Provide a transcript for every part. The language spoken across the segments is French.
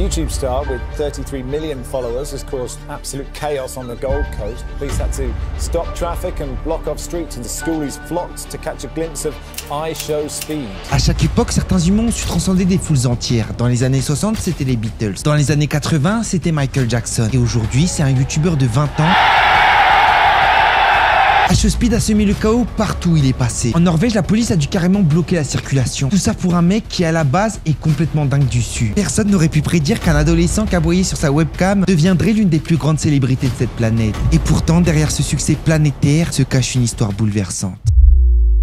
YouTube star with 33 million followers has caused absolute chaos on the Gold Coast. Police had to stop traffic and block off streets, and the schoolies flocked to catch a glimpse of iShowSpeed. À chaque époque, certains humains ont su transcender des foules entières. Dans les années 60, c'était les Beatles. Dans les années 80, c'était Michael Jackson. Et aujourd'hui, c'est un YouTuber de 20 ans. iShowSpeed a semé le chaos partout où il est passé. En Norvège, la police a dû carrément bloquer la circulation. Tout ça pour un mec qui, à la base, est complètement dingue du dessus. Personne n'aurait pu prédire qu'un adolescent qu'aboyé sur sa webcam deviendrait l'une des plus grandes célébrités de cette planète. Et pourtant, derrière ce succès planétaire se cache une histoire bouleversante.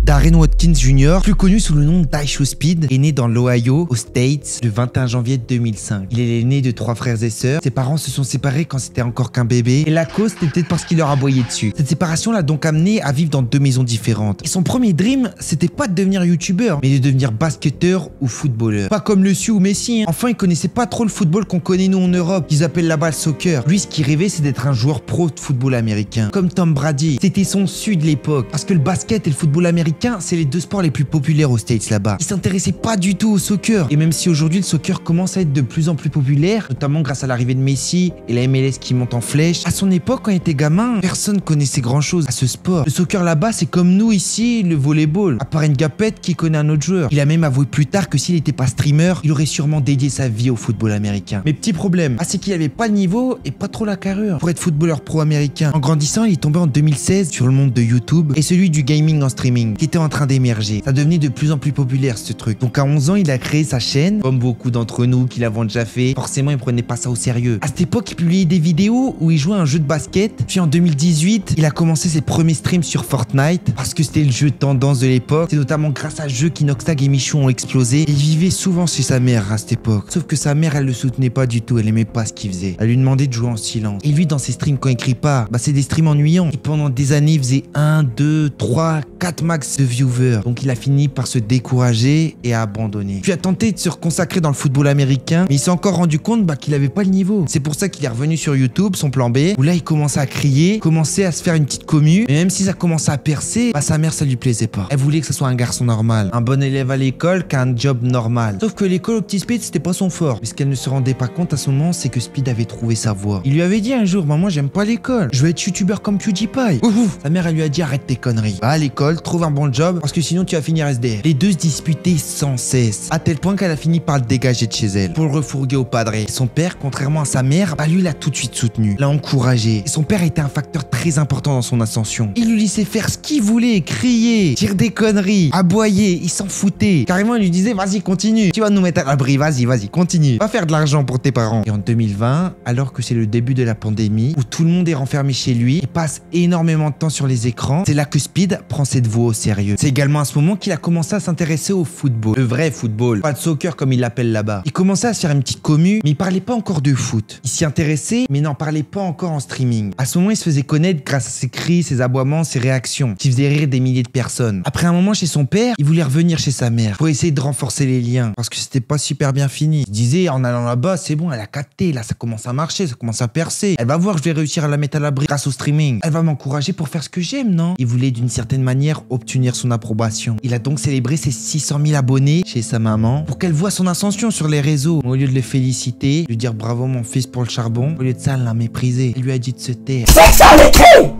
Darren Watkins Jr., plus connu sous le nom d'iShowSpeed, est né dans l'Ohio, aux States, le 21 janvier 2005. Il est l'aîné de 3 frères et sœurs. Ses parents se sont séparés quand c'était encore qu'un bébé. Et la cause, c'était peut-être parce qu'il leur a aboyé dessus. Cette séparation l'a donc amené à vivre dans 2 maisons différentes. Et son premier dream, c'était pas de devenir youtubeur, mais de devenir basketteur ou footballeur. Pas comme le Su ou Messi, hein. Enfin, il connaissait pas trop le football qu'on connaît nous en Europe, qu'ils appellent là-bas le soccer. Lui, ce qu'il rêvait, c'est d'être un joueur pro de football américain. Comme Tom Brady. C'était son Su de l'époque. Parce que le basket et le football américain, c'est les 2 sports les plus populaires aux States là-bas. Il s'intéressait pas du tout au soccer. Et même si aujourd'hui le soccer commence à être de plus en plus populaire, notamment grâce à l'arrivée de Messi et la MLS qui monte en flèche, à son époque, quand il était gamin, personne connaissait grand chose à ce sport. Le soccer là-bas, c'est comme nous ici, le volleyball. À part une gapette qui connaît un autre joueur. Il a même avoué plus tard que s'il n'était pas streamer, il aurait sûrement dédié sa vie au football américain. Mais petit problème, c'est qu'il avait pas le niveau et pas trop la carrure pour être footballeur pro américain. En grandissant, il est tombé en 2016 sur le monde de YouTube et celui du gaming en streaming, qui était en train d'émerger. Ça devenait de plus en plus populaire ce truc. Donc à 11 ans, il a créé sa chaîne, comme beaucoup d'entre nous qui l'avons déjà fait. Forcément, il prenait pas ça au sérieux. À cette époque, il publiait des vidéos où il jouait à un jeu de basket. Puis en 2018, il a commencé ses premiers streams sur Fortnite parce que c'était le jeu tendance de l'époque. C'est notamment grâce à ce jeu qu'Inoxtag et Michou ont explosé. Et il vivait souvent chez sa mère à cette époque. Sauf que sa mère, elle le soutenait pas du tout. Elle aimait pas ce qu'il faisait. Elle lui demandait de jouer en silence. Et lui, dans ses streams, quand il écrit pas, c'est des streams ennuyants. Et pendant des années, il faisait 1, 2, 3, 4 max de viewers. Donc il a fini par se décourager et à abandonner. Puis a tenté de se reconsacrer dans le football américain, mais il s'est encore rendu compte qu'il avait pas le niveau. C'est pour ça qu'il est revenu sur YouTube, son plan B, où là il commençait à crier, commençait à se faire une petite commu, mais même si ça commençait à percer, sa mère ça lui plaisait pas. Elle voulait que ce soit un garçon normal, un bon élève à l'école qu'un job normal. Sauf que l'école au petit Speed c'était pas son fort, mais ce qu'elle ne se rendait pas compte à ce moment, c'est que Speed avait trouvé sa voie. Il lui avait dit un jour, maman j'aime pas l'école, je veux être youtubeur comme PewDiePie. Sa mère elle lui a dit arrête tes conneries, va à l'école, trouve un bon job, parce que sinon tu vas finir SDF. Les deux se disputaient sans cesse, à tel point qu'elle a fini par le dégager de chez elle pour le refourguer au padre. Et son père, contrairement à sa mère, lui l'a tout de suite soutenu, l'a encouragé. Et son père était un facteur très important dans son ascension. Il lui laissait faire ce qu'il voulait, crier, dire des conneries, aboyer, il s'en foutait. Carrément, il lui disait vas-y continue, tu vas nous mettre à l'abri, vas-y, continue, va faire de l'argent pour tes parents. Et en 2020, alors que c'est le début de la pandémie, où tout le monde est renfermé chez lui et passe énormément de temps sur les écrans, c'est là que Speed prend cette voie au sérieux. C'est également à ce moment qu'il a commencé à s'intéresser au football. Le vrai football, pas de soccer comme il l'appelle là-bas. Il commençait à se faire une petite commu, mais il parlait pas encore de foot. Il s'y intéressait, mais n'en parlait pas encore en streaming. À ce moment, il se faisait connaître grâce à ses cris, ses aboiements, ses réactions, qui faisaient rire des milliers de personnes. Après un moment chez son père, il voulait revenir chez sa mère pour essayer de renforcer les liens, parce que c'était pas super bien fini. Il disait, en allant là-bas, c'est bon, elle a capté, là ça commence à marcher, ça commence à percer. Elle va voir que je vais réussir à la mettre à l'abri grâce au streaming. Elle va m'encourager pour faire ce que j'aime, non? Il voulait d'une certaine manière obtenir son approbation. Il a donc célébré ses 600 000 abonnés chez sa maman pour qu'elle voit son ascension sur les réseaux. Au lieu de le féliciter, lui dire bravo mon fils pour le charbon, au lieu de ça, elle l'a méprisé. Elle lui a dit de se taire. C'est ça les clés!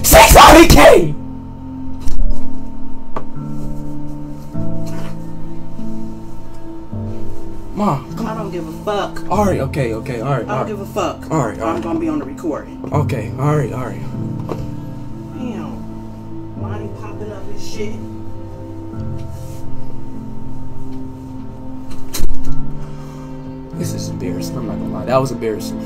C'est ça les clés! Mom, I don't give a fuck. Alright, okay, alright. I don't give a fuck. Alright. I'm gonna be on the recording. Okay, alright. Damn. Money popping up and shit. This is embarrassing, I'm not gonna lie. That was embarrassing.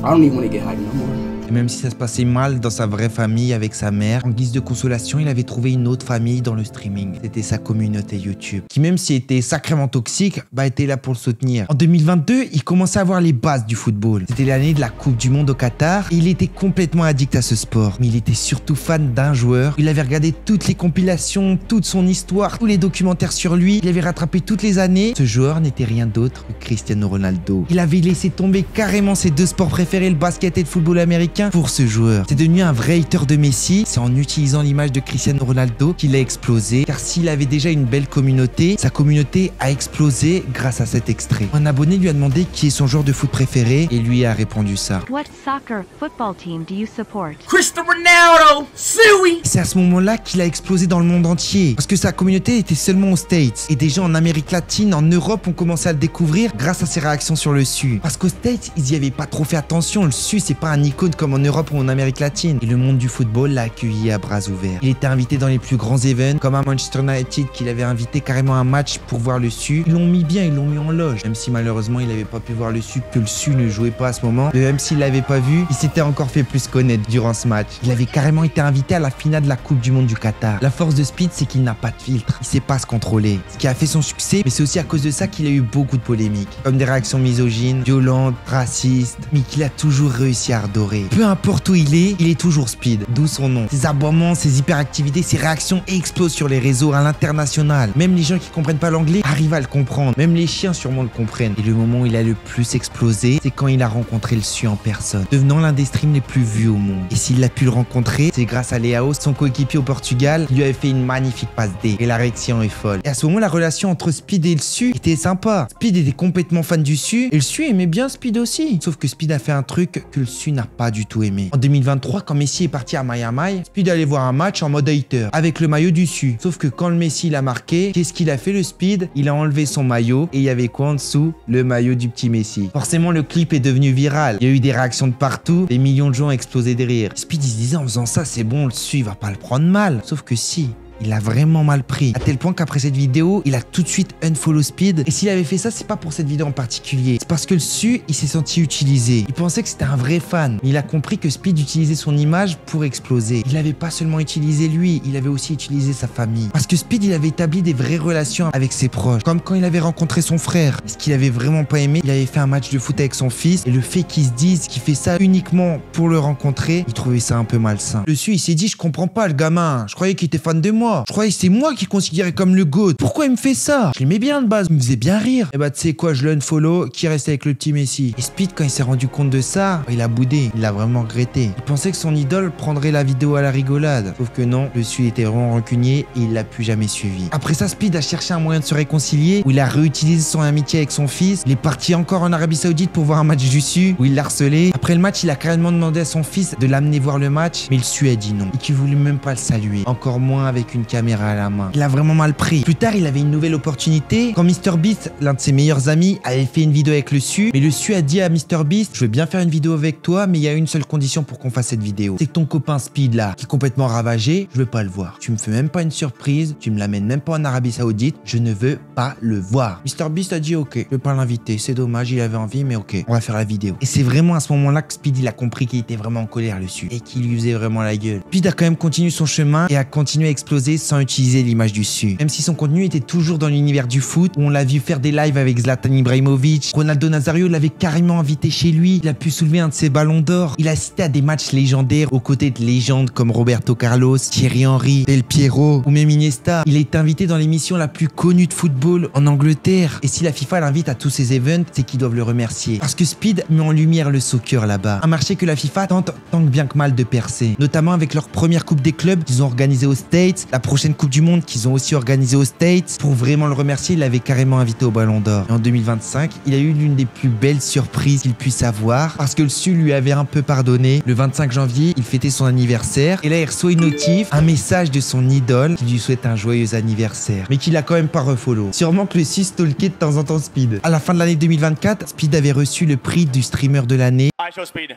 I don't even want to get hyped no more. Et même si ça se passait mal dans sa vraie famille avec sa mère, en guise de consolation, il avait trouvé une autre famille dans le streaming. C'était sa communauté YouTube, qui même s'il était sacrément toxique, était là pour le soutenir. En 2022, il commençait à voir les bases du football. C'était l'année de la Coupe du Monde au Qatar et il était complètement addict à ce sport. Mais il était surtout fan d'un joueur. Il avait regardé toutes les compilations, toute son histoire, tous les documentaires sur lui. Il avait rattrapé toutes les années. Ce joueur n'était rien d'autre que Cristiano Ronaldo. Il avait laissé tomber carrément ses 2 sports préférés, le basket et le football américain, américain pour ce joueur. C'est devenu un vrai hater de Messi. C'est en utilisant l'image de Cristiano Ronaldo qu'il a explosé. Car s'il avait déjà une belle communauté, sa communauté a explosé grâce à cet extrait. Un abonné lui a demandé qui est son joueur de foot préféré et lui a répondu ça. What soccer football team do you support? Cristiano Ronaldo, Suey. C'est à ce moment-là qu'il a explosé dans le monde entier. Parce que sa communauté était seulement aux States. Et des gens en Amérique latine, en Europe, ont commencé à le découvrir grâce à ses réactions sur le su. Parce qu'aux States, ils y avaient pas trop fait attention. Le su, c'est pas un icône comme en Europe ou en Amérique latine. Et le monde du football l'a accueilli à bras ouverts. Il était invité dans les plus grands events, comme à Manchester United, qu'il avait invité carrément à un match pour voir le su. Ils l'ont mis bien, ils l'ont mis en loge. Même si malheureusement, il avait pas pu voir le su, que le su ne jouait pas à ce moment. Et même s'il l'avait pas vu, il s'était encore fait plus connaître durant ce match. Il avait carrément été invité à la finale de la Coupe du Monde du Qatar. La force de Speed, c'est qu'il n'a pas de filtre. Il sait pas se contrôler. Ce qui a fait son succès, mais c'est aussi à cause de ça qu'il a eu beaucoup de polémiques. Comme des réactions misogynes, violentes, racistes, mais qu'il a toujours réussi à redorer. Peu importe où il est toujours Speed. D'où son nom. Ses aboiements, ses hyperactivités, ses réactions explosent sur les réseaux à l'international. Même les gens qui comprennent pas l'anglais arrivent à le comprendre. Même les chiens sûrement le comprennent. Et le moment où il a le plus explosé, c'est quand il a rencontré le su en personne, devenant l'un des streams les plus vus au monde. Et s'il a pu le rencontrer, c'est grâce à Leao, son coéquipier au Portugal, qui lui avait fait une magnifique passe D. Et la réaction est folle. Et à ce moment, la relation entre Speed et le su était sympa. Speed était complètement fan du su, et le su aimait bien Speed aussi. Sauf que Speed a fait un truc que le su n'a pas du tout aimé. En 2023, quand Messi est parti à Miami, Speed allait voir un match en mode hater, avec le maillot du su. Sauf que quand le Messi l'a marqué, qu'est-ce qu'il a fait le Speed? Il a enlevé son maillot, et il y avait quoi en dessous? Le maillot du petit Messi. Forcément, le clip est devenu viral. Il y a eu des réactions de partout, des millions de gens ont explosé de rire. Speed, il se disait en faisant ça, c'est bon, le su, il va pas le prendre mal. Sauf que si. Il a vraiment mal pris, à tel point qu'après cette vidéo, il a tout de suite unfollow Speed. Et s'il avait fait ça, c'est pas pour cette vidéo en particulier. C'est parce que le su, il s'est senti utilisé. Il pensait que c'était un vrai fan. Mais il a compris que Speed utilisait son image pour exploser. Il avait pas seulement utilisé lui, il avait aussi utilisé sa famille. Parce que Speed, il avait établi des vraies relations avec ses proches. Comme quand il avait rencontré son frère. Ce qu'il avait vraiment pas aimé, il avait fait un match de foot avec son fils. Et le fait qu'il se dise qu'il fait ça uniquement pour le rencontrer, il trouvait ça un peu malsain. Le su, il s'est dit, je comprends pas le gamin. Je croyais qu'il était fan de moi. Je croyais que c'est moi qui considérais comme le GOAT. Pourquoi il me fait ça? Je l'aimais bien de base, il me faisait bien rire. Et bah tu sais quoi, je l'unfollow, qui reste avec le petit Messi. Et Speed, quand il s'est rendu compte de ça, il a boudé, il l'a vraiment regretté. Il pensait que son idole prendrait la vidéo à la rigolade. Sauf que non, le su était vraiment rancunier et il l'a plus jamais suivi. Après ça, Speed a cherché un moyen de se réconcilier, où il a réutilisé son amitié avec son fils. Il est parti encore en Arabie Saoudite pour voir un match du su, où il l'a harcelé. Après le match, il a carrément demandé à son fils de l'amener voir le match, mais le su a dit non. Et qu'il voulait même pas le saluer. Encore moins avec une caméra à la main. Il a vraiment mal pris. Plus tard, il avait une nouvelle opportunité quand MrBeast, l'un de ses meilleurs amis, avait fait une vidéo avec le su. Mais le su a dit à MrBeast, je veux bien faire une vidéo avec toi, mais il y a une seule condition pour qu'on fasse cette vidéo. C'est que ton copain Speed là, qui est complètement ravagé, je veux pas le voir. Tu me fais même pas une surprise, tu me l'amènes même pas en Arabie Saoudite, je ne veux pas le voir. MrBeast a dit ok, je vais pas l'inviter, c'est dommage, il avait envie, mais ok, on va faire la vidéo. Et c'est vraiment à ce moment-là que Speed il a compris qu'il était vraiment en colère le su et qu'il lui faisait vraiment la gueule. Speed a quand même continué son chemin et a continué à exploser sans utiliser l'image du su. Même si son contenu était toujours dans l'univers du foot, où on l'a vu faire des lives avec Zlatan Ibrahimovic, Ronaldo Nazario l'avait carrément invité chez lui, il a pu soulever un de ses ballons d'or, il a assisté à des matchs légendaires aux côtés de légendes comme Roberto Carlos, Thierry Henry, Del Piero ou même Iniesta. Il est invité dans l'émission la plus connue de football en Angleterre. Et si la FIFA l'invite à tous ces events, c'est qu'ils doivent le remercier. Parce que Speed met en lumière le soccer là-bas. Un marché que la FIFA tente tant que bien que mal de percer. Notamment avec leur première coupe des clubs qu'ils ont organisée aux States, la prochaine coupe du monde qu'ils ont aussi organisée aux States. Pour vraiment le remercier, il l'avait carrément invité au Ballon d'Or. Et en 2025, il a eu l'une des plus belles surprises qu'il puisse avoir parce que le su lui avait un peu pardonné. Le 25 janvier, il fêtait son anniversaire et là il reçoit une notif, un message de son idole qui lui souhaite un joyeux anniversaire, mais qu'il a quand même pas refollow. Sûrement que le su stalkait de temps en temps Speed. À la fin de l'année 2024, Speed avait reçu le prix du streamer de l'année. Speed.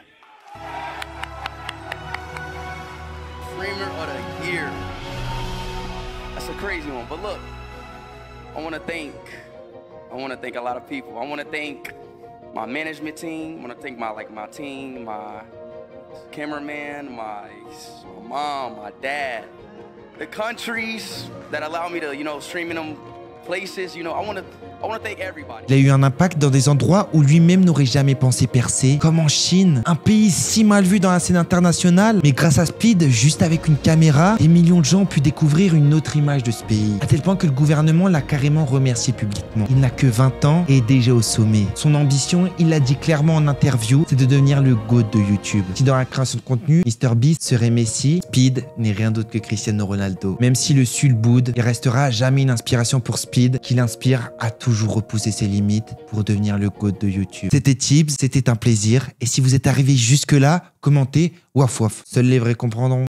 Streamer of the year. That's a crazy one, but look, I want to thank a lot of people. I want to thank my management team. I want to thank my team, my cameraman, my mom, my dad, the countries that allow me to, stream in them places. I want to I want to thank everybody. Il a eu un impact dans des endroits où lui-même n'aurait jamais pensé percer, comme en Chine, un pays si mal vu dans la scène internationale, mais grâce à Speed, juste avec une caméra, des millions de gens ont pu découvrir une autre image de ce pays, à tel point que le gouvernement l'a carrément remercié publiquement. Il n'a que 20 ans et est déjà au sommet. Son ambition, il l'a dit clairement en interview, c'est de devenir le GOAT de YouTube. Si dans la création de contenu, MrBeast serait Messi, Speed n'est rien d'autre que Cristiano Ronaldo. Même si le Sul boude, il restera à jamais une inspiration pour Speed, qui l'inspire à toujours repousser ses limites pour devenir le GOAT de YouTube. C'était Tibbs, c'était un plaisir, et si vous êtes arrivé jusque là, commentez, waf waf, seuls les vrais comprendront.